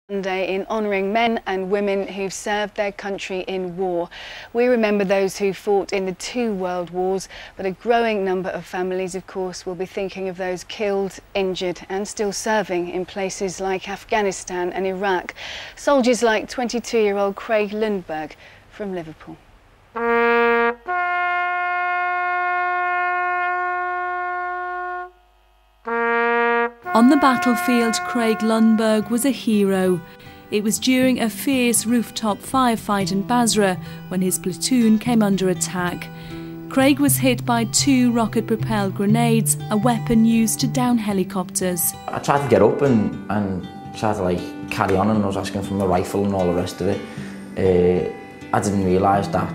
Day in honouring men and women who've served their country in war. We remember those who fought in the 2 world wars, but a growing number of families, of course, will be thinking of those killed, injured and still serving in places like Afghanistan and Iraq. Soldiers like 22-year-old Craig Lundberg from Liverpool. On the battlefield, Craig Lundberg was a hero. It was during a fierce rooftop firefight in Basra when his platoon came under attack. Craig was hit by 2 rocket-propelled grenades, a weapon used to down helicopters. I tried to get up and tried to carry on, and I was asking for my rifle and all the rest of it. I didn't realise that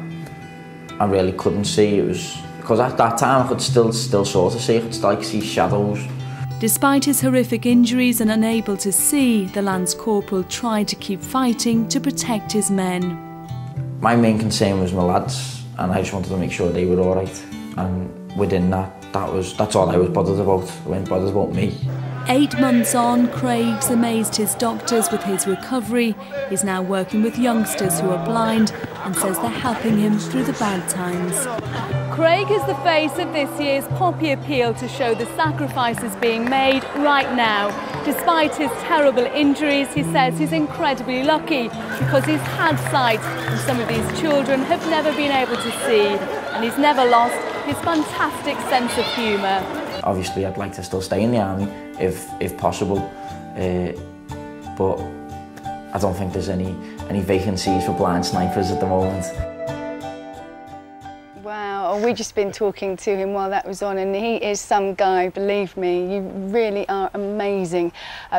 I really couldn't see. It was because at that time I could still sort of see. I could see shadows. Despite his horrific injuries and unable to see, the Lance Corporal tried to keep fighting to protect his men. My main concern was my lads, and I just wanted to make sure they were all right. And within that's all I was bothered about. I wasn't bothered about me. 8 months on, Craig's amazed his doctors with his recovery. He's now working with youngsters who are blind and says they're helping him through the bad times. Craig is the face of this year's Poppy Appeal to show the sacrifices being made right now. Despite his terrible injuries, he says he's incredibly lucky because he's had sight and some of these children have never been able to see, and he's never lost his fantastic sense of humour. Obviously I'd like to still stay in the army if possible, but I don't think there's any vacancies for blind snipers at the moment. Wow, we've just been talking to him while that was on, and he is some guy, believe me. You really are amazing.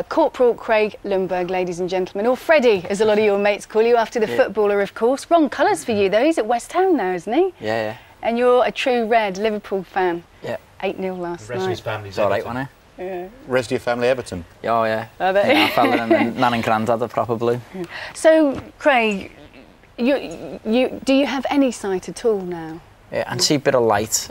Corporal Craig Lundberg, ladies and gentlemen, or Freddie, as a lot of your mates call you, after the footballer, of course. Wrong colours for you, though. He's at West Ham now, isn't he? Yeah. And you're a true red Liverpool fan. Yeah. 8-0 last night. The rest of his family's all right, wasn't it? Yeah. Rest of your family Everton? Oh, yeah. Are they? Yeah, I fell in and Nan and Grandad are proper blue. So, Craig, do you have any sight at all now? Yeah, and see a bit of light,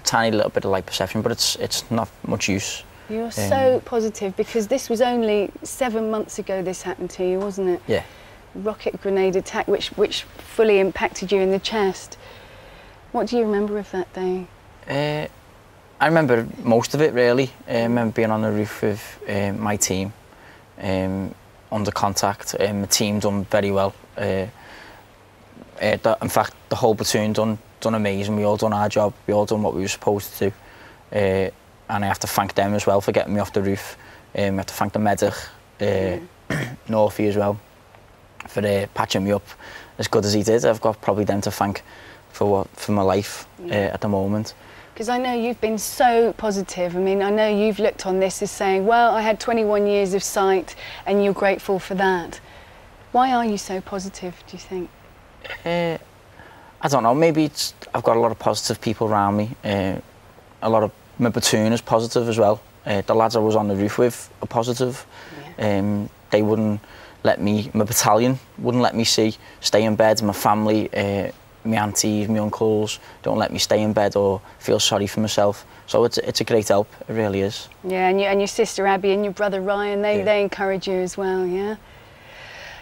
tiny little bit of light perception, but it's not much use. You're so positive because this was only 7 months ago this happened to you, wasn't it? Yeah. Rocket grenade attack which fully impacted you in the chest. What do you remember of that day? I remember most of it, really. I remember being on the roof with my team, under contact. The team done very well. In fact, the whole platoon done amazing. We all done our job. We all done what we were supposed to do. And I have to thank them as well for getting me off the roof. I have to thank the medic, Northie as well, for patching me up as good as he did. I've got probably them to thank for my life at the moment. Because I know you've been so positive. I mean, I know you've looked on this as saying, well, I had 21 years of sight and you're grateful for that. Why are you so positive, do you think? I don't know, maybe I've got a lot of positive people around me. A lot of my platoon is positive as well. The lads I was on the roof with are positive. Yeah. They wouldn't let me, my battalion wouldn't let me stay in bed. My family, my aunties, my uncles don't let me stay in bed or feel sorry for myself. So it's a great help, it really is. Yeah, and your sister Abby and your brother Ryan, they encourage you as well, yeah?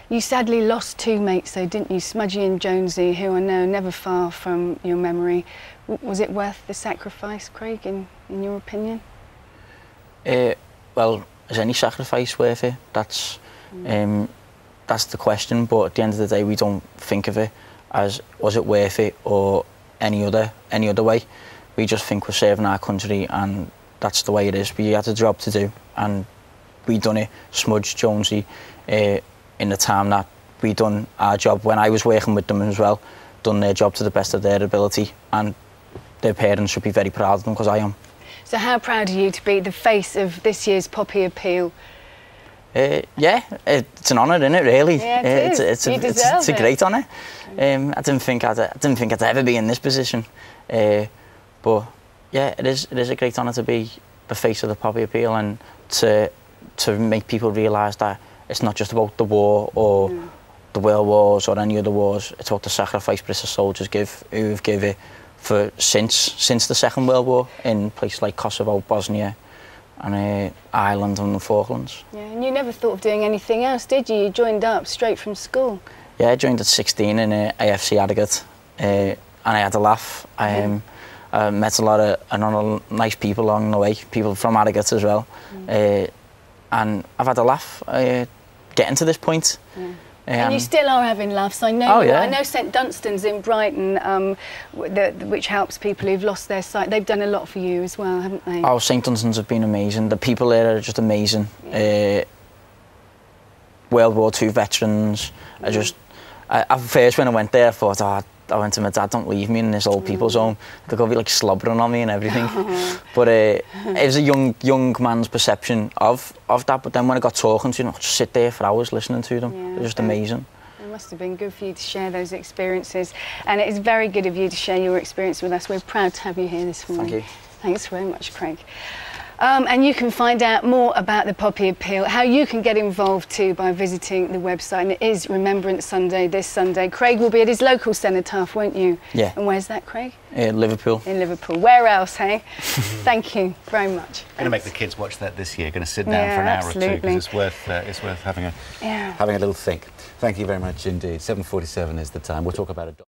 You sadly lost 2 mates though, didn't you? Smudgy and Jonesy, who I know never far from your memory. Was it worth the sacrifice, Craig, in your opinion? Well, is any sacrifice worth it? That's the question, but at the end of the day we don't think of it as was it worth it or any other way. We just think we're serving our country and that's the way it is. We had a job to do and we done it. Smudge, Jonesy, in the time that we done our job when I was working with them as well, done their job to the best of their ability, and their parents should be very proud of them because I am. So how proud are you to be the face of this year's Poppy Appeal? Yeah, it's an honour, isn't it, really? Yeah, it is. It's a great honour. I didn't think I'd ever be in this position. But yeah, it is a great honour to be the face of the Poppy Appeal and to make people realise that it's not just about the war or the world wars or any other wars. It's about the sacrifice British soldiers who've given for since the Second World War in places like Kosovo, Bosnia, and Ireland and the Falklands. Yeah, and you never thought of doing anything else, did you? You joined up straight from school. Yeah, I joined at 16 in AFC Harrogate, and I had a laugh. I met a lot of nice people along the way, people from Harrogate as well, and I've had a laugh getting to this point. Yeah. And you still are having laughs, I know. Oh, yeah. I know St Dunstan's in Brighton, which helps people who've lost their sight. They've done a lot for you as well, haven't they? Oh, St Dunstan's have been amazing. The people there are just amazing. Yeah. World War II veterans. At first when I went there, I thought, I went to my dad, don't leave me in this old people's home. They're going to be like slobbering on me and everything. But it was a young man's perception of that. But then when I got talking to them, I'd just sit there for hours listening to them. Yeah, They're just amazing. It must have been good for you to share those experiences. And it is very good of you to share your experience with us. We're proud to have you here this morning. Thank you. Thanks very much, Craig. And you can find out more about the Poppy Appeal, how you can get involved too by visiting the website. And it is Remembrance Sunday this Sunday. Craig will be at his local cenotaph, won't you? Yeah. And where's that, Craig? Liverpool. In Liverpool. Where else, hey? Thank you very much. Going to make the kids watch that this year. Going to sit down for an hour or two because it's worth having a little think. Thank you very much indeed. 7:47 is the time. We'll talk about it.